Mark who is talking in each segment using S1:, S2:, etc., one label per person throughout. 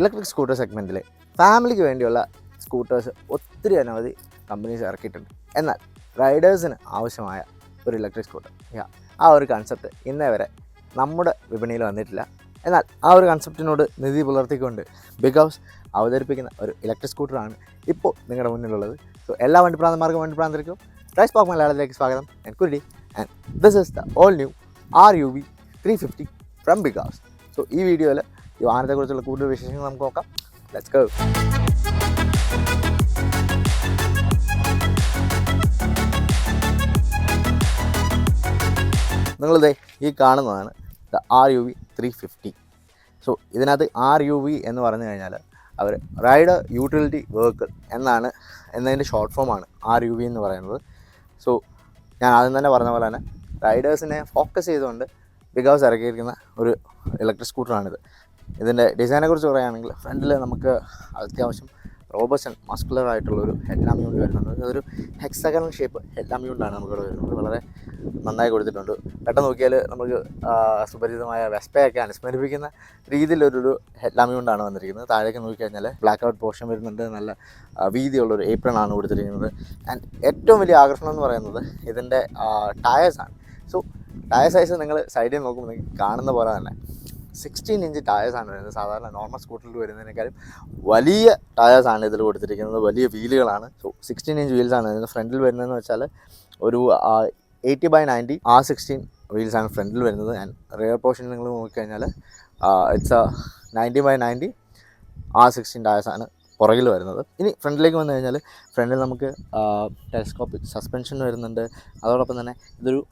S1: Electric scooter സെഗ്മെൻറ്റിൽ ഫാമിലിക്ക് വേണ്ടിയുള്ള scooters ഒത്തിരി അനവധി കമ്പനീസ് ഇറക്കിയിട്ടുണ്ട്. എന്നാൽ റൈഡേഴ്സിന് ആവശ്യമായ ഒരു ഇലക്ട്രിക് സ്കൂട്ടർ ആ ഒരു കൺസെപ്റ്റ് ഇന്നേ വരെ നമ്മുടെ വിപണിയിൽ വന്നിട്ടില്ല. എന്നാൽ ആ ഒരു കൺസെപ്റ്റിനോട് നീതി പുലർത്തിക്കൊണ്ട് ബിഗ് ഹൗസ് അവതരിപ്പിക്കുന്ന ഒരു ഇലക്ട്രിക് സ്കൂട്ടറാണ് ഇപ്പോൾ നിങ്ങളുടെ മുന്നിലുള്ളത്. സോ എല്ലാ വണ്ടിപ്രാന്തന്മാർക്കും വണ്ടിപ്രാന്തർക്കും റൈസ് പാക്ക് മലയാളത്തിലേക്ക് സ്വാഗതം. ഞാൻ കുരുടി and this is the all new RUV 350 from BGauss. So ഈ വീഡിയോയിൽ ഈ വാഹനത്തെക്കുറിച്ചുള്ള കൂടുതൽ വിശേഷങ്ങൾ നമുക്ക് നോക്കാം. Let's go. നിങ്ങളിത് ഈ കാണുന്നതാണ് ദ RUV 350. സോ ഇതിനകത്ത് RUV എന്ന് പറഞ്ഞു കഴിഞ്ഞാൽ അവർ റൈഡർ യൂട്ടിലിറ്റി വെഹിക്കിൾ എന്നതിൻ്റെ ഷോർട്ട് ഫോമാണ് RUV എന്ന് പറയുന്നത്. സോ ഞാൻ ആദ്യം തന്നെ പറഞ്ഞ പോലെ തന്നെ റൈഡേഴ്സിനെ ഫോക്കസ് ചെയ്തുകൊണ്ട് ബിഗ് ഹൗസ് ഇറക്കിയിരിക്കുന്ന ഒരു ഇലക്ട്രിക് സ്കൂട്ടറാണിത്. ഇതിൻ്റെ ഡിസൈനെ കുറിച്ച് പറയുകയാണെങ്കിൽ ഫ്രണ്ടിൽ നമുക്ക് അത്യാവശ്യം റോബസ്റ്റ് മസ്കുലർ ആയിട്ടുള്ളൊരു ഹെഡ് ലാമ്പ് യൂണിറ്റ് വരുന്നുണ്ട്. അതൊരു ഹെക്സഗണൽ ഷേപ്പ് ഹെഡ് ലാമ്പ് യൂണിറ്റാണ് നമുക്കിവിടെ വരുന്നത്. വളരെ നന്നായി കൊടുത്തിട്ടുണ്ട്. പെട്ടെന്ന് നോക്കിയാൽ നമുക്ക് സുപരിചിതമായ വെസ്പയൊക്കെ അനുസ്മരിപ്പിക്കുന്ന രീതിയിലൊരു ഹെഡ് ലാമ്പ് യൂണിറ്റാണ് വന്നിരിക്കുന്നത്. താഴേക്ക് നോക്കിക്കഴിഞ്ഞാൽ ബ്ലാക്ക് ഔട്ട് പോർഷൻ വരുന്നുണ്ട്. നല്ല വീതിയുള്ളൊരു ഏപ്രൺ ആണ് കൊടുത്തിരിക്കുന്നത്. ആൻഡ് ഏറ്റവും വലിയ ആകർഷണം എന്ന് പറയുന്നത് ഇതിൻ്റെ ടയേഴ്സാണ്. സോ ടയർ സൈസ് നിങ്ങൾ സൈഡിൽ നോക്കുമ്പോൾ നിങ്ങൾക്ക് കാണുന്ന പോലെ തന്നെ 16 ഇഞ്ച് ടയേഴ്സാണ് വരുന്നത്. സാധാരണ നോർമൽ സ്കൂട്ടറിൽ വരുന്നതിനേക്കാളും വലിയ ടയേഴ്സാണ് ഇതിൽ കൊടുത്തിരിക്കുന്നത്. വലിയ വീലുകളാണ്. സോ 16 ഇഞ്ച് വീൽസാണ് ഇതിന് ഫ്രണ്ടിൽ വരുന്നതെന്ന് വെച്ചാൽ ഒരു 80/90 R16 വീൽസാണ് ഫ്രണ്ടിൽ വരുന്നത്. ആൻഡ് റിയർ പോർഷൻ നിങ്ങൾ നോക്കിക്കഴിഞ്ഞാൽ ഇറ്റ്സ് 90/90 R16 ടയേഴ്സാണ് പുറകിൽ വരുന്നത്. ഇനി ഫ്രണ്ടിലേക്ക് വന്നു കഴിഞ്ഞാൽ ഫ്രണ്ടിൽ നമുക്ക് ടെലസ്കോപ്പിക് സസ്പെൻഷൻ വരുന്നുണ്ട്. അതോടൊപ്പം തന്നെ ഇതൊരു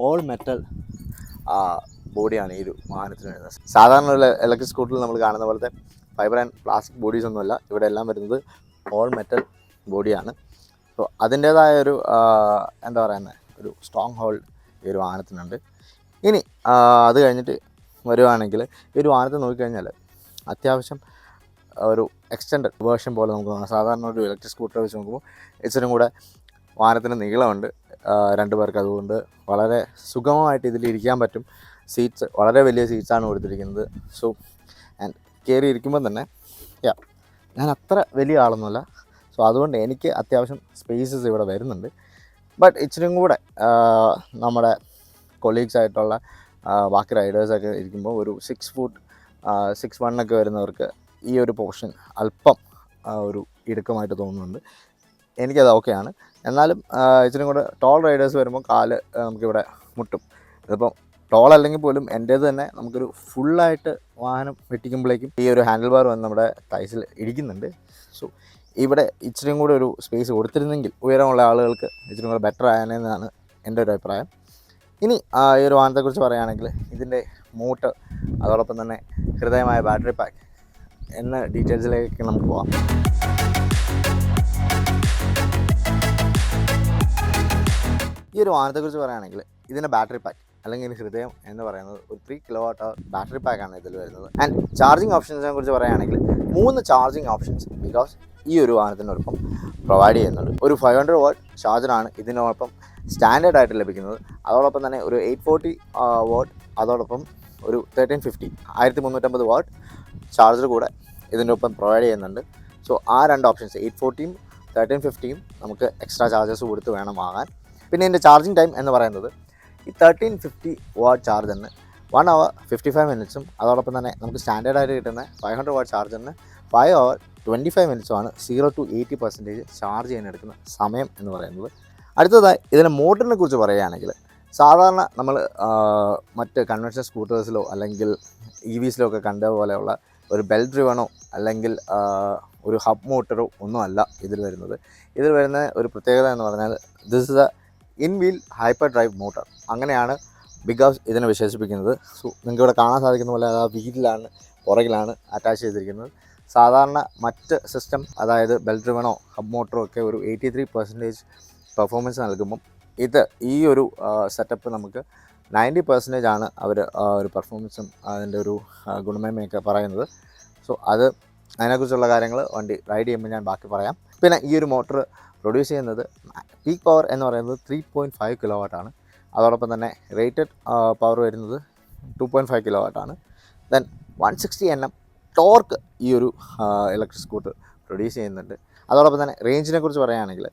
S1: ഓൾ മെറ്റൽ ബോഡിയാണ് ഈ ഒരു വാഹനത്തിന് വരുന്നത്. സാധാരണ ഒരു ഇലക്ട്രിക് സ്കൂട്ടറിൽ നമ്മൾ കാണുന്ന പോലത്തെ ഫൈബർ ആൻഡ് പ്ലാസ്റ്റിക് ബോഡീസ് ഒന്നുമല്ല. ഇവിടെ എല്ലാം വരുന്നത് ഓൾ മെറ്റൽ ബോഡിയാണ്. സോ അതിൻ്റേതായ ഒരു എന്താ പറയുന്നത് ഒരു സ്ട്രോങ് ഹോൾഡ് ഈ ഒരു വാഹനത്തിനുണ്ട്. ഇനി അത് കഴിഞ്ഞിട്ട് വരുവാണെങ്കിൽ ഈ ഒരു വാഹനത്തെ നോക്കിക്കഴിഞ്ഞാൽ അത്യാവശ്യം ഒരു എക്സ്റ്റൻഡഡ് വേർഷൻ പോലെ നമുക്ക് തോന്നാം. സാധാരണ ഒരു ഇലക്ട്രിക് സ്കൂട്ടർ വെച്ച് നോക്കുമ്പോൾ ഇച്ചിരി കൂടെ വാഹനത്തിന് നീളമുണ്ട് 2 പേർക്ക്. അതുകൊണ്ട് വളരെ സുഗമമായിട്ട് ഇതിൽ ഇരിക്കാൻ പറ്റും. സീറ്റ്സ് വളരെ വലിയ സീറ്റ്സാണ് കൊടുത്തിരിക്കുന്നത്. സോ ആൻഡ് കയറി ഇരിക്കുമ്പോൾ തന്നെ ഞാൻ അത്ര വലിയ ആളൊന്നുമല്ല. സോ അതുകൊണ്ട് എനിക്ക് അത്യാവശ്യം സ്പേസസ് ഇവിടെ വരുന്നുണ്ട്. ബട്ട് ഇച്ചിരി കൂടെ നമ്മുടെ കൊളീഗ്സ് ആയിട്ടുള്ള ബാക്കി റൈഡേഴ്സൊക്കെ ഇരിക്കുമ്പോൾ ഒരു 6'1" വരുന്നവർക്ക് ഈ ഒരു പോർഷൻ അല്പം ഒരു ഇടുക്കമായിട്ട് തോന്നുന്നുണ്ട്. എനിക്കത് ഓക്കെയാണ്. എന്നാലും ഇച്ചിരി കൂടെ ടോൾ റൈഡേഴ്സ് വരുമ്പോൾ കാല് നമുക്കിവിടെ മുട്ടും. ഇതിപ്പോൾ ടോൾ അല്ലെങ്കിൽ പോലും എൻ്റേത് തന്നെ നമുക്കൊരു ഫുള്ളായിട്ട് വാഹനം വെട്ടിക്കുമ്പോഴേക്കും ഈ ഒരു ഹാൻഡിൽ ബാർ വന്ന് നമ്മുടെ തൈസിൽ ഇടിക്കുന്നുണ്ട്. സോ ഇവിടെ ഇച്ചിരി കൂടെ ഒരു സ്പേസ് കൊടുത്തിരുന്നെങ്കിൽ ഉയരമുള്ള ആളുകൾക്ക് ഇച്ചിരി കൂടെ ബെറ്റർ ആയനെന്നാണ് എൻ്റെ ഒരു അഭിപ്രായം. ഇനി ഈ ഒരു വാഹനത്തെക്കുറിച്ച് പറയുകയാണെങ്കിൽ ഇതിൻ്റെ മോട്ടർ അതോടൊപ്പം തന്നെ ഹൃദയമായ ബാറ്ററി പാക്ക് എന്ന ഡീറ്റെയിൽസിലേക്ക് നമുക്ക് പോകാം. ഈ ഒരു വാഹനത്തെക്കുറിച്ച് പറയുകയാണെങ്കിൽ ഇതിൻ്റെ ബാറ്ററി പാക്ക് അല്ലെങ്കിൽ ഹൃദയം എന്ന് പറയുന്നത് ഒരു 3 kWh ബാറ്ററി പാക്കാണ് ഇതിൽ വരുന്നത്. ആൻഡ് ചാർജിങ് ഓപ്ഷൻസിനെ കുറിച്ച് പറയുകയാണെങ്കിൽ 3 ചാർജിങ് ഓപ്ഷൻസ് ബിക്കോസ് ഈ ഒരു വാഹനത്തിനോടൊപ്പം പ്രൊവൈഡ് ചെയ്യുന്നുണ്ട്. ഒരു 500 വാട്ട് ചാർജറാണ് ഇതിനോടൊപ്പം സ്റ്റാൻഡേർഡ് ആയിട്ട് ലഭിക്കുന്നത്. അതോടൊപ്പം തന്നെ ഒരു 840 വാട്ട് അതോടൊപ്പം ഒരു 1350 വാട്ട് ചാർജർ കൂടെ ഇതിൻ്റെ ഒപ്പം പ്രൊവൈഡ് ചെയ്യുന്നുണ്ട്. സോ ആ 2 ഓപ്ഷൻസ് 840 1350 നമുക്ക് എക്സ്ട്രാ ചാർജസ് കൊടുത്ത് വേണം വാങ്ങാൻ. പിന്നെ ഇതിൻ്റെ ചാർജിങ് ടൈം എന്ന് പറയുന്നത് ഈ 1350 വാട്ട് ചാർജറിന് 1 hour 55 minutes അതോടൊപ്പം തന്നെ നമുക്ക് സ്റ്റാൻഡേർഡായിട്ട് കിട്ടുന്ന 500 വാട്ട് ചാർജറിന് 5 hour 25 minutes 0 to 80% ചാർജ് ചെയ്യാനെടുക്കുന്ന സമയം എന്ന് പറയുന്നത്. അടുത്തതായി ഇതിൻ്റെ മോട്ടറിനെ കുറിച്ച് പറയുകയാണെങ്കിൽ സാധാരണ നമ്മൾ മറ്റ് കൺവെൻഷണൽ സ്കൂട്ടേഴ്സിലോ അല്ലെങ്കിൽ EVസിലോ ഒക്കെ കണ്ട പോലെയുള്ള ഒരു ബെൽ ഡ്രിവണോ അല്ലെങ്കിൽ ഒരു ഹബ് മോട്ടറോ ഒന്നുമല്ല ഇതിൽ വരുന്നത്. ഇതിൽ വരുന്ന ഒരു പ്രത്യേകത എന്ന് പറഞ്ഞാൽ this is a in wheel hyper drive motor. അങ്ങനെയാണ് ബിഗ് ഹൗസ് ഇതിനെ വിശേഷിപ്പിക്കുന്നത്. സോ നിങ്ങൾക്ക് ഇവിടെ കാണാൻ സാധിക്കുന്ന പോലെ ആ വീലിലാണ് പുറകിലാണ് അറ്റാച്ച് ചെയ്തിരിക്കുന്നത്. സാധാരണ മറ്റ് സിസ്റ്റം അതായത് ബെൽ ഡ്രിവണോ ഹബ് മോട്ടറോ ഒക്കെ ഒരു 83% പെർഫോമൻസ് നൽകുമ്പം ഈ ഒരു സെറ്റപ്പ് നമുക്ക് 90% ആണ് അവർ ഒരു പെർഫോമൻസും അതിൻ്റെ ഒരു ഗുണമേന്മയൊക്കെ പറയുന്നത്. സോ അതിനെക്കുറിച്ചുള്ള കാര്യങ്ങൾ വണ്ടി റൈഡ് ചെയ്യുമ്പോൾ ഞാൻ ബാക്കി പറയാം. പിന്നെ ഈ ഒരു മോട്ടർ പ്രൊഡ്യൂസ് ചെയ്യുന്നത് പീക്ക് പവർ എന്ന് പറയുന്നത് 3.5 kW ആണ്. അതോടൊപ്പം തന്നെ റേറ്റഡ് പവർ വരുന്നത് 2.5 kW ആണ്. ദെൻ 160 Nm ടോർക്ക് ഈ ഒരു ഇലക്ട്രിക് സ്കൂട്ടർ പ്രൊഡ്യൂസ് ചെയ്യുന്നുണ്ട്. അതോടൊപ്പം തന്നെ റേഞ്ചിനെ കുറിച്ച് പറയുകയാണെങ്കിൽ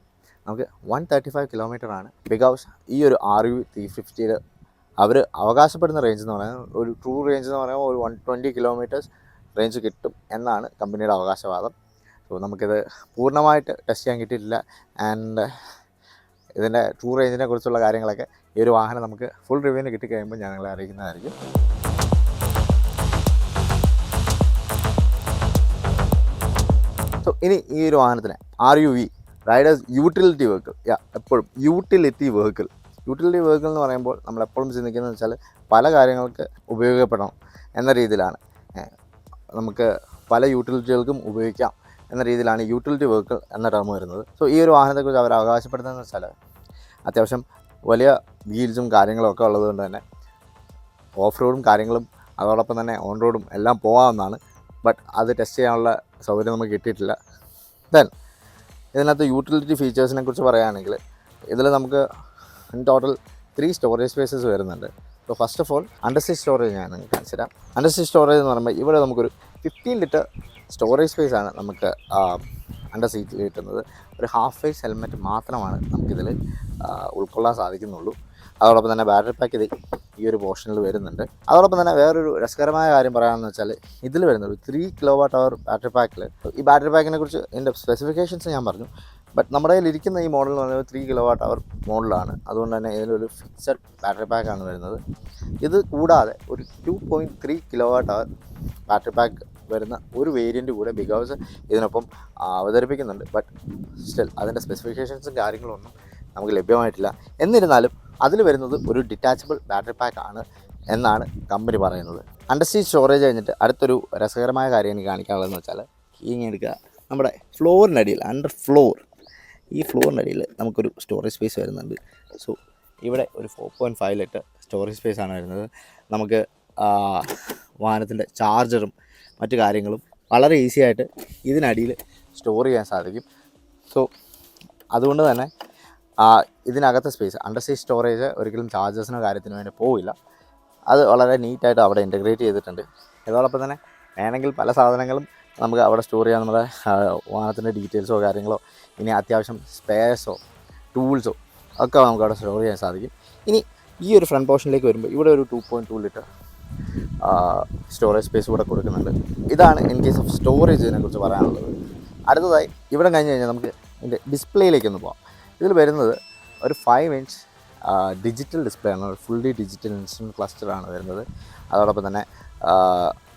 S1: നമുക്ക് 135 കിലോമീറ്ററാണ് ബിക്കോസ് ഈ ഒരു RUV 350 അവർ അവകാശപ്പെടുന്ന റേഞ്ച് എന്ന് പറയുന്നത് ഒരു ട്രൂ റേഞ്ച് എന്ന് പറയുമ്പോൾ ഒരു 120 കിലോമീറ്റേഴ്സ് റേഞ്ച് കിട്ടും എന്നാണ് കമ്പനിയുടെ അവകാശവാദം. സോ നമുക്കിത് പൂർണ്ണമായിട്ട് ടെസ്റ്റ് ചെയ്യാൻ കിട്ടിയിട്ടില്ല. ആൻഡ് ഇതിൻ്റെ ട്രൂ റേഞ്ചിനെ കുറിച്ചുള്ള കാര്യങ്ങളൊക്കെ ഈ ഒരു വാഹനം നമുക്ക് ഫുൾ റിവ്യൂവിന് കിട്ടിക്കഴിയുമ്പോൾ ഞങ്ങളെ അറിയിക്കുന്നതായിരിക്കും. സോ ഇനി ഈ ഒരു വാഹനത്തിന് RUV റൈഡേഴ്സ് യൂട്ടിലിറ്റി വെഹിക്കിൾ, എപ്പോഴും യൂട്ടിലിറ്റി വെഹിക്കിൾ എന്ന് പറയുമ്പോൾ നമ്മളെപ്പോഴും ചിന്തിക്കുന്നത് വെച്ചാൽ പല കാര്യങ്ങൾക്ക് ഉപയോഗപ്പെടണം എന്ന രീതിയിലാണ്. നമുക്ക് പല യൂട്ടിലിറ്റികൾക്കും ഉപയോഗിക്കാം എന്ന രീതിയിലാണ് യൂട്ടിലിറ്റി വെഹിക്കിൾ എന്ന ടേം വരുന്നത്. സോ ഈ ഒരു വാഹനത്തെക്കുറിച്ച് അവർ അവകാശപ്പെടുന്നതെന്ന് വെച്ചാൽ അത്യാവശ്യം വലിയ വീൽസും കാര്യങ്ങളും ഒക്കെ ഉള്ളതുകൊണ്ട് തന്നെ ഓഫ് റോഡും കാര്യങ്ങളും അതോടൊപ്പം തന്നെ ഓൺ റോഡും എല്ലാം പോകാവുന്നതാണ്. ബട്ട് അത് ടെസ്റ്റ് ചെയ്യാനുള്ള സൗകര്യം നമുക്ക് കിട്ടിയിട്ടില്ല. ദെൻ ഇതിനകത്ത് യൂട്ടിലിറ്റി ഫീച്ചേഴ്സിനെ കുറിച്ച് പറയുകയാണെങ്കിൽ ഇതിൽ നമുക്ക് ഇൻ ടോട്ടൽ 3 സ്റ്റോറേജ് സ്പേസസ് വരുന്നുണ്ട്. So first of all underseat storage ഞാൻ നിങ്ങൾക്ക് കാണിച്ചു തരാം. അണ്ടർസീ സ്റ്റോറേജ് എന്ന് പറയുമ്പോൾ ഇവിടെ നമുക്കൊരു 15 ലിറ്റർ സ്റ്റോറേജ് സ്പേസാണ് നമുക്ക് അണ്ടർ സീറ്റിൽ കിട്ടുന്നത്. ഒരു ഹാഫ് ഫേസ് ഹെൽമെറ്റ് മാത്രമാണ് നമുക്കിതിൽ ഉൾക്കൊള്ളാൻ സാധിക്കുന്നുള്ളൂ. അതോടൊപ്പം തന്നെ ബാറ്ററി പാക്ക് ഇത് ഈ ഒരു പോർഷനിൽ വരുന്നുണ്ട്. അതോടൊപ്പം തന്നെ വേറൊരു രസകരമായ കാര്യം പറയാമെന്ന് വെച്ചാൽ ഇതിൽ വരുന്നത് 3 kWh ബാറ്ററി പാക്കിൽ. ഈ ബാറ്ററി പാക്കിനെ കുറിച്ച് ഇതിൻ്റെ സ്പെസിഫിക്കേഷൻസ് ഞാൻ പറഞ്ഞു. ബട്ട് നമ്മുടെ കയ്യിൽ ഇരിക്കുന്ന ഈ മോഡൽ എന്ന് പറയുന്നത് 3 kWh മോഡലാണ്. അതുകൊണ്ട് തന്നെ ഇതിലൊരു ഫിക്സഡ് ബാറ്ററി പാക്കാണ് വരുന്നത്. ഇത് കൂടാതെ ഒരു 2.3 kWh ബാറ്ററി പാക്ക് വരുന്ന ഒരു വേരിയൻറ്റ് കൂടെ ബിക്കോസ് ഇതിനൊപ്പം അവതരിപ്പിക്കുന്നുണ്ട്. ബട്ട് സ്റ്റിൽ അതിൻ്റെ സ്പെസിഫിക്കേഷൻസും കാര്യങ്ങളൊന്നും നമുക്ക് ലഭ്യമായിട്ടില്ല. എന്നിരുന്നാലും അതിൽ വരുന്നത് ഒരു ഡിറ്റാച്ചബിൾ ബാറ്ററി പാക്കാണ് എന്നാണ് കമ്പനി പറയുന്നത്. അണ്ടർസീ സ്റ്റോറേജ് കഴിഞ്ഞിട്ട് അടുത്തൊരു രസകരമായ കാര്യം എനിക്ക് കാണിക്കാനുള്ളതെന്ന് വെച്ചാൽ ഇങ്ങനെ എടുക്കുക, നമ്മുടെ ഫ്ലോറിനടിയിൽ ഈ ഫ്ലോറിനടിയിൽ നമുക്കൊരു സ്റ്റോറേജ് സ്പേസ് വരുന്നുണ്ട്. സോ ഇവിടെ ഒരു 4.5 ലിറ്റർ സ്റ്റോറേജ് സ്പേസാണ് വരുന്നത്. നമുക്ക് വാഹനത്തിൻ്റെ ചാർജറും മറ്റു കാര്യങ്ങളും വളരെ ഈസി ആയിട്ട് ഇതിനടിയിൽ സ്റ്റോർ ചെയ്യാൻ സാധിക്കും. സോ അതുകൊണ്ട് തന്നെ ഇതിനകത്തെ സ്പേസ് അണ്ടർസീ സ്റ്റോറേജ് ഒരിക്കലും ചാർജേഴ്സിനോ കാര്യത്തിന് വേണ്ടി പോവില്ല. അത് വളരെ നീറ്റായിട്ട് അവിടെ ഇൻറ്റഗ്രേറ്റ് ചെയ്തിട്ടുണ്ട്. അതോടൊപ്പം തന്നെ വേണമെങ്കിൽ പല സാധനങ്ങളും നമുക്ക് അവിടെ സ്റ്റോർ ചെയ്യാൻ നമ്മുടെ വാഹനത്തിൻ്റെ ഡീറ്റെയിൽസോ കാര്യങ്ങളോ ഇനി അത്യാവശ്യം സ്പെയർസോ ടൂൾസോ ഒക്കെ നമുക്ക് അവിടെ സ്റ്റോർ ചെയ്യാൻ സാധിക്കും. ഇനി ഈ ഒരു ഫ്രണ്ട് പോർഷനിലേക്ക് വരുമ്പോൾ ഇവിടെ ഒരു 2.2 ലിറ്റർ സ്റ്റോറേജ് സ്പേസ് കൂടെ കൊടുക്കുന്നുണ്ട്. ഇതാണ് ഇൻ കേസ് ഓഫ് സ്റ്റോറേജിനെ കുറിച്ച് പറയാനുള്ളത്. അടുത്തതായി ഇവിടെ കഴിഞ്ഞ് കഴിഞ്ഞാൽ നമുക്ക് ഇതിൻ്റെ ഡിസ്പ്ലേയിലേക്കൊന്ന് പോകാം. ഇതിൽ വരുന്നത് ഒരു 5 ഇഞ്ച് ഡിജിറ്റൽ ഡിസ്പ്ലേ ആണ്. ഫുള്ളി ഡിജിറ്റൽ ഇൻസ്ട്രുമെൻറ്റ് ക്ലസ്റ്ററാണ് വരുന്നത്. അതോടൊപ്പം തന്നെ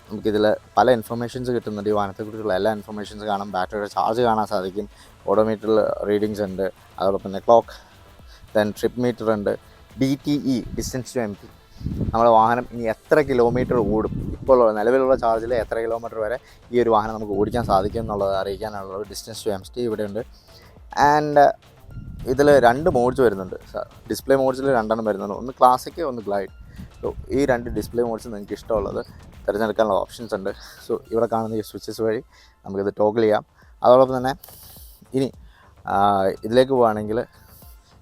S1: നമുക്കിതിൽ പല ഇൻഫർമേഷൻസ് കിട്ടുന്നുണ്ട്. ഈ വാഹനത്തെക്കുറിച്ചുള്ള എല്ലാ ഇൻഫർമേഷൻസ് കാണാം. ബാറ്ററിയുടെ ചാർജ് കാണാൻ സാധിക്കും. ഓഡോമീറ്ററിൽ റീഡിങ്സ് ഉണ്ട്. അതോടൊപ്പം തന്നെ ക്ലോക്ക്, ദെൻ ട്രിപ്പ് മീറ്റർ ഉണ്ട്. DTE ഡിസ്റ്റൻസ് ടു എംപ്റ്റി, നമ്മുടെ വാഹനം ഇനി എത്ര കിലോമീറ്റർ ഓടും, ഇപ്പോൾ നിലവിലുള്ള ചാർജിൽ എത്ര കിലോമീറ്റർ വരെ ഈ ഒരു വാഹനം നമുക്ക് ഓടിക്കാൻ സാധിക്കും എന്നുള്ളത് അറിയിക്കാനുള്ള ഡിസ്റ്റൻസ് ടു എംപ്റ്റി ഇവിടെയുണ്ട്. ആൻഡ് ഇതിൽ 2 മോഡ്സ് വരുന്നുണ്ട്. ഡിസ്പ്ലേ മോഡ്സിൽ 2 എണ്ണം വരുന്നുണ്ട്. ഒന്ന് ക്ലാസിക്, ഒന്ന് ഗ്ലൈഡ്. സോ ഈ 2 ഡിസ്പ്ലേ മോഡ്സ് നിങ്ങൾക്ക് ഇഷ്ടമുള്ളത് തിരഞ്ഞെടുക്കാനുള്ള ഓപ്ഷൻസ് ഉണ്ട്. സോ ഇവിടെ കാണുന്ന ഈ സ്വിച്ചസ് വഴി നമുക്കിത് ടോഗിൾ ചെയ്യാം. അതോടൊപ്പം തന്നെ ഇനി ഇതിലേക്ക് പോവുകയാണെങ്കിൽ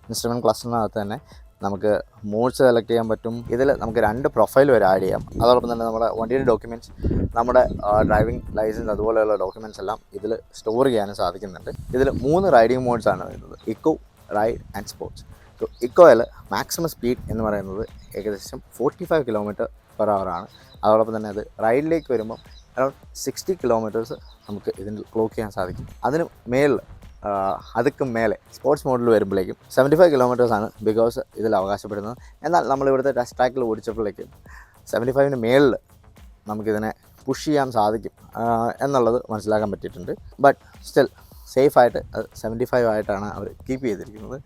S1: ഇൻസ്ട്രുമെൻറ്റ് ക്ലസ്റ്ററിനകത്ത് തന്നെ നമുക്ക് മോഡ്സ് സെലക്ട് ചെയ്യാൻ പറ്റും. ഇതിൽ നമുക്ക് 2 പ്രൊഫൈൽ വരെ ആഡ് ചെയ്യാം. അതോടൊപ്പം തന്നെ നമ്മുടെ വണ്ടിയുടെ ഡോക്യുമെൻറ്റ്സ്, നമ്മുടെ ഡ്രൈവിംഗ് ലൈസൻസ് അതുപോലെയുള്ള ഡോക്യുമെൻറ്റ്സ് എല്ലാം ഇതിൽ സ്റ്റോർ ചെയ്യാനും സാധിക്കുന്നുണ്ട്. ഇതിൽ 3 റൈഡിംഗ് മോഡ്സാണ് വരുന്നത്: eco, ride and sports. So ഇക്കോയിൽ മാക്സിമം സ്പീഡ് എന്ന് പറയുന്നത് ഏകദേശം 45 km/h ആണ്. അതോടൊപ്പം തന്നെ അത് റൈഡിലേക്ക് വരുമ്പോൾ അറൗണ്ട് 60 കിലോമീറ്റേഴ്സ് നമുക്ക് ഇതിൽ ക്ലോക്ക് ചെയ്യാൻ സാധിക്കും. അതിന് മേളിൽ അതുക്കും മേലെ സ്പോർട്സ് മോഡിൽ വരുമ്പോഴേക്കും 75 കിലോമീറ്റേഴ്സാണ് ബിക്കോസ് ഇതിൽ അവകാശപ്പെടുന്നത്. എന്നാൽ നമ്മളിവിടുത്തെ ടെസ്റ്റ് ട്രാക്കിൽ ഓടിച്ചപ്പോഴേക്കും 75-ന് മേളിൽ നമുക്കിതിനെ പുഷ് ചെയ്യാൻ സാധിക്കും എന്നുള്ളത് മനസ്സിലാക്കാൻ പറ്റിയിട്ടുണ്ട്. ബട്ട് സ്റ്റിൽ സേഫായിട്ട് 75 ആയിട്ടാണ് അവർ കീപ്പ് ചെയ്തിരിക്കുന്നത്.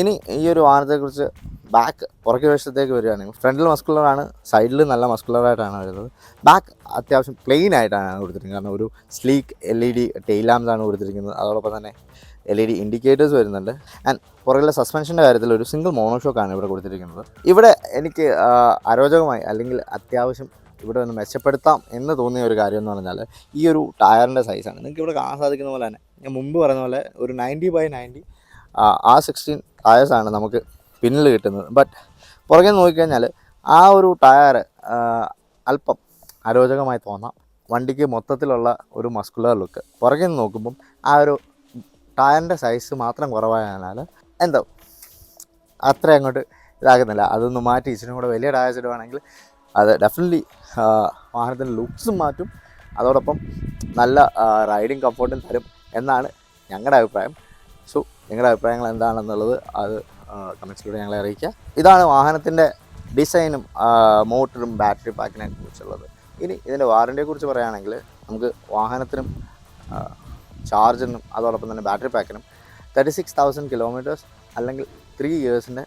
S1: ഇനി ഈ ഒരു വാഹനത്തെക്കുറിച്ച് ബാക്ക് പുറകെ വശത്തേക്ക് വരികയാണെങ്കിൽ ഫ്രണ്ടിൽ മസ്കുലറാണ്, സൈഡിൽ നല്ല മസ്കുലറായിട്ടാണ് വരുന്നത്. ബാക്ക് അത്യാവശ്യം പ്ലെയിൻ ആയിട്ടാണ് കൊടുത്തിരിക്കുന്നത്. കാരണം ഒരു സ്ലീക്ക് LED ടെയിൽ ലാംപ്സാണ് കൊടുത്തിരിക്കുന്നത്. അതോടൊപ്പം തന്നെ LED ഇൻഡിക്കേറ്റേഴ്സ് വരുന്നുണ്ട്. ആൻഡ് പുറകിലെ സസ്പെൻഷൻ്റെ കാര്യത്തിൽ ഒരു സിംഗിൾ മോണോഷോക്കാണ് ഇവിടെ കൊടുത്തിരിക്കുന്നത്. ഇവിടെ എനിക്ക് അരോചകമായി അല്ലെങ്കിൽ അത്യാവശ്യം ഇവിടെ ഒന്ന് മെച്ചപ്പെടുത്താം എന്ന് തോന്നിയ ഒരു കാര്യം എന്ന് പറഞ്ഞാൽ ഈ ഒരു ടയറിൻ്റെ സൈസാണ്. നിങ്ങൾക്ക് ഇവിടെ കാണാൻ സാധിക്കുന്ന പോലെ തന്നെ ഞാൻ മുമ്പ് പറഞ്ഞ പോലെ ഒരു 90/90 R16 ടയേഴ്സാണ് നമുക്ക് പിന്നിൽ കിട്ടുന്നത്. ബട്ട് പുറകെ നോക്കിക്കഴിഞ്ഞാൽ ആ ഒരു ടയർ അല്പം അരോചകമായി തോന്നാം. വണ്ടിക്ക് മൊത്തത്തിലുള്ള ഒരു മസ്കുലർ ലുക്ക്. പുറകിൽ നിന്ന് നോക്കുമ്പം ആ ഒരു ടയറിൻ്റെ സൈസ് മാത്രം കുറവായതിനാൽ എന്തോ അത്ര അങ്ങോട്ട് ഇതാകുന്നില്ല. അതൊന്ന് മാറ്റി ഇച്ചിനും കൂടെ വലിയ ടയർസ് ഇടുവാണെങ്കിൽ അത് ഡെഫിനറ്റ്ലി വാഹനത്തിൻ്റെ ലുക്സും മാറ്റും, അതോടൊപ്പം നല്ല റൈഡിങ് കംഫർട്ടും തരും എന്നാണ് ഞങ്ങളുടെ അഭിപ്രായം. സോ നിങ്ങളുടെ അഭിപ്രായങ്ങൾ എന്താണെന്നുള്ളത് അത് കമൻസിലൂടെ ഞങ്ങളെ അറിയിക്കുക. ഇതാണ് വാഹനത്തിൻ്റെ ഡിസൈനും മോട്ടറും ബാറ്ററി പാക്കിനെ കുറിച്ചുള്ളത്. ഇനി ഇതിൻ്റെ വാറൻറ്റിയെക്കുറിച്ച് പറയുകയാണെങ്കിൽ നമുക്ക് വാഹനത്തിനും ചാർജറിനും അതോടൊപ്പം തന്നെ ബാറ്ററി പാക്കിനും 36,000 കിലോമീറ്റേഴ്സ് അല്ലെങ്കിൽ 3 ഇയേഴ്സിൻ്റെ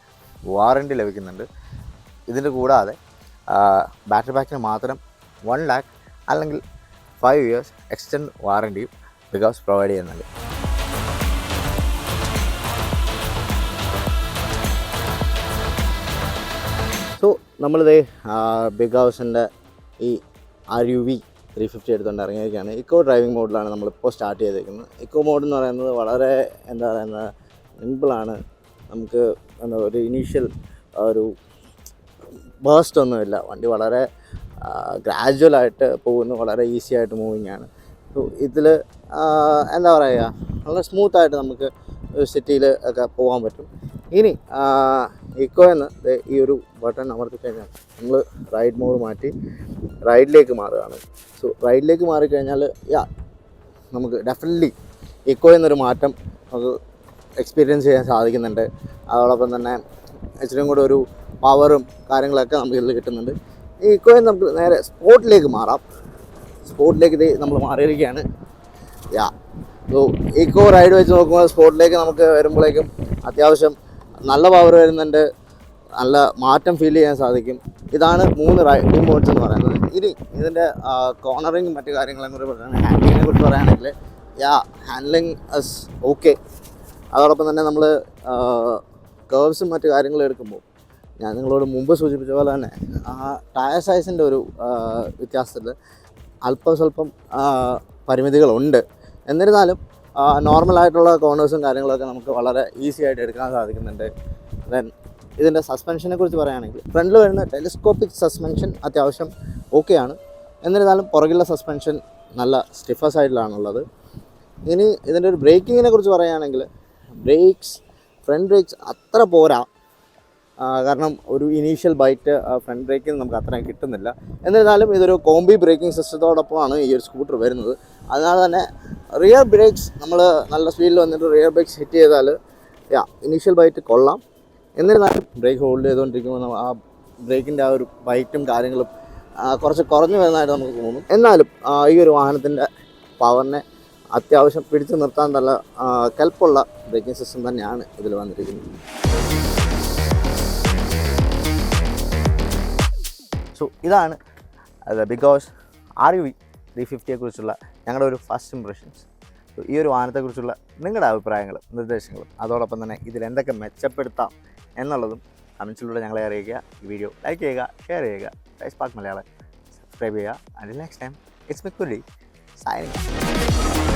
S1: വാറൻറ്റി ലഭിക്കുന്നുണ്ട്. ഇതിൻ്റെ കൂടാതെ ബാറ്ററി പാക്കിന് മാത്രം 1 lakh അല്ലെങ്കിൽ 5 ഇയേഴ്സ് എക്സ്റ്റൻഡ് വാറൻറ്റിയും ബിഗാസ് പ്രൊവൈഡ് ചെയ്യുന്നുണ്ട്. സോ നമ്മളിതേ ബിഗ് ഹൗസിൻ്റെ ഈ RUV 350 എടുത്തുകൊണ്ട് ഇറങ്ങിയിരിക്കുകയാണ്. ഇക്കോ ഡ്രൈവിംഗ് മോഡിലാണ് നമ്മളിപ്പോൾ സ്റ്റാർട്ട് ചെയ്തേക്കുന്നത്. ഇക്കോ മോഡ് എന്ന് പറയുന്നത് വളരെ എന്താ പറയുന്നത് സിമ്പിളാണ്. നമുക്ക് എന്താ ഒരു ഇനീഷ്യൽ ഒരു ബേസ്റ്റ് ഒന്നുമില്ല. വണ്ടി വളരെ ഗ്രാജുവലായിട്ട് പോകുന്നു, വളരെ ഈസി ആയിട്ട് മൂവിങ് ആണ്. സോ ഇതിൽ എന്താ പറയുക, വളരെ സ്മൂത്തായിട്ട് നമുക്ക് സിറ്റിയിൽ ഒക്കെ പോകാൻ പറ്റും. ഇനി ഇക്കോ എന്ന് ഈ ഒരു ബട്ടൺ അമർത്തി കഴിഞ്ഞാൽ നമ്മൾ റൈഡ് മോഡ് മാറ്റി റൈഡിലേക്ക് മാറുകയാണ്. സോ റൈഡിലേക്ക് മാറിക്കഴിഞ്ഞാൽ നമുക്ക് ഡെഫിനറ്റ്ലി ഇക്കോ എന്നൊരു മാറ്റം നമുക്ക് എക്സ്പീരിയൻസ് ചെയ്യാൻ സാധിക്കുന്നുണ്ട്. അതോടൊപ്പം തന്നെ ഇച്ചിരിയും കൂടെ ഒരു പവറും കാര്യങ്ങളൊക്കെ നമുക്ക് ഇതിൽ കിട്ടുന്നുണ്ട്. ഈ ഇക്കോയിൽ നമുക്ക് നേരെ സ്പോർട്ടിലേക്ക് മാറാം. സ്പോർട്ടിലേക്ക് നമ്മൾ മാറിയിരിക്കുകയാണ്. സോ ഇക്കോ റൈഡ് വെച്ച് നോക്കുമ്പോൾ സ്പോർട്ടിലേക്ക് നമുക്ക് വരുമ്പോഴേക്കും അത്യാവശ്യം നല്ല പവർ വരുന്നുണ്ട്, നല്ല മാറ്റം ഫീൽ ചെയ്യാൻ സാധിക്കും. ഇതാണ് 3 റൈഡിംഗ് മോഡ്സ് എന്ന് പറയുന്നത്. ഇനി ഇതിൻ്റെ കോർണറിങ് മറ്റു കാര്യങ്ങളെ കുറിച്ച് പറയുകയാണെങ്കിൽ ഹാൻഡ്ലിങ്ങിനെ കുറിച്ച് പറയുകയാണെങ്കിൽ ഹാൻഡ്ലിങ് ഇസ് ഓക്കെ. അതോടൊപ്പം തന്നെ നമ്മൾ കേർവ്സും മറ്റു കാര്യങ്ങളും എടുക്കുമ്പോൾ ഞാൻ നിങ്ങളോട് മുമ്പ് സൂചിപ്പിച്ച പോലെ തന്നെ ടയർ സൈസിൻ്റെ ഒരു വ്യത്യാസത്തിൽ അല്പം സ്വല്പം പരിമിതികളുണ്ട്. എന്നിരുന്നാലും നോർമലായിട്ടുള്ള കോർണേഴ്സും കാര്യങ്ങളൊക്കെ നമുക്ക് വളരെ ഈസി ആയിട്ട് എടുക്കാൻ സാധിക്കുന്നുണ്ട്. ദെൻ ഇതിൻ്റെ സസ്പെൻഷനെ കുറിച്ച് പറയുകയാണെങ്കിൽ ഫ്രണ്ടിൽ വരുന്ന ടെലിസ്കോപ്പിക് സസ്പെൻഷൻ അത്യാവശ്യം ഓക്കെയാണ്. എന്നിരുന്നാലും പുറകിലുള്ള സസ്പെൻഷൻ നല്ല സ്റ്റിഫർ സൈഡിലാണുള്ളത്. ഇനി ഇതിൻ്റെ ഒരു ബ്രേക്കിങ്ങിനെ കുറിച്ച് പറയുകയാണെങ്കിൽ ഫ്രണ്ട് ബ്രേക്സ് അത്ര പോരാ. കാരണം ഒരു ഇനീഷ്യൽ ബൈറ്റ് ഫ്രണ്ട് ബ്രേക്കിൽ നമുക്ക് അത്രയും കിട്ടുന്നില്ല. എന്നിരുന്നാലും ഇതൊരു കോംബി ബ്രേക്കിംഗ് സിസ്റ്റത്തോടൊപ്പമാണ് ഈ ഒരു സ്കൂട്ടർ വരുന്നത്. അതിനാൽ തന്നെ റിയർ ബ്രേക്സ് നമ്മൾ നല്ല സ്പീഡിൽ വന്നിട്ട് റിയർ ബ്രേക്സ് ഹിറ്റ് ചെയ്താൽ ഇനീഷ്യൽ ബൈറ്റ് കൊള്ളാം. എന്നിരുന്നാലും ബ്രേക്ക് ഹോൾഡ് ചെയ്തുകൊണ്ടിരിക്കുമ്പോൾ ആ ബ്രേക്കിൻ്റെ ആ ഒരു ബൈറ്റും കാര്യങ്ങളും കുറച്ച് കുറഞ്ഞു വരുന്നതായിട്ട് നമുക്ക് തോന്നും. എന്നാലും ഈ ഒരു വാഹനത്തിൻ്റെ പവറിനെ അത്യാവശ്യം പിടിച്ചു നിർത്താൻ നല്ല കെൽപ്പുള്ള ബ്രേക്കിംഗ് സിസ്റ്റം തന്നെയാണ് ഇതിൽ വന്നിരിക്കുന്നത്. സോ ഇതാണ് ബിഗ് ഹൗസ് RUV 350 കുറിച്ചുള്ള ഞങ്ങളുടെ ഒരു ഫസ്റ്റ് ഇംപ്രഷൻസ്. ഈ ഒരു വാഹനത്തെക്കുറിച്ചുള്ള നിങ്ങളുടെ അഭിപ്രായങ്ങളും നിർദ്ദേശങ്ങളും അതോടൊപ്പം തന്നെ ഇതിൽ എന്തൊക്കെ മെച്ചപ്പെടുത്താം എന്നുള്ളതും കമൻസിലൂടെ ഞങ്ങളെ അറിയിക്കുക. ഈ വീഡിയോ ലൈക്ക് ചെയ്യുക, ഷെയർ ചെയ്യുക, സ്പൈസ് പാർക്ക് മലയാളം സബ്സ്ക്രൈബ് ചെയ്യുക. Until next time, it's me Kulli signing.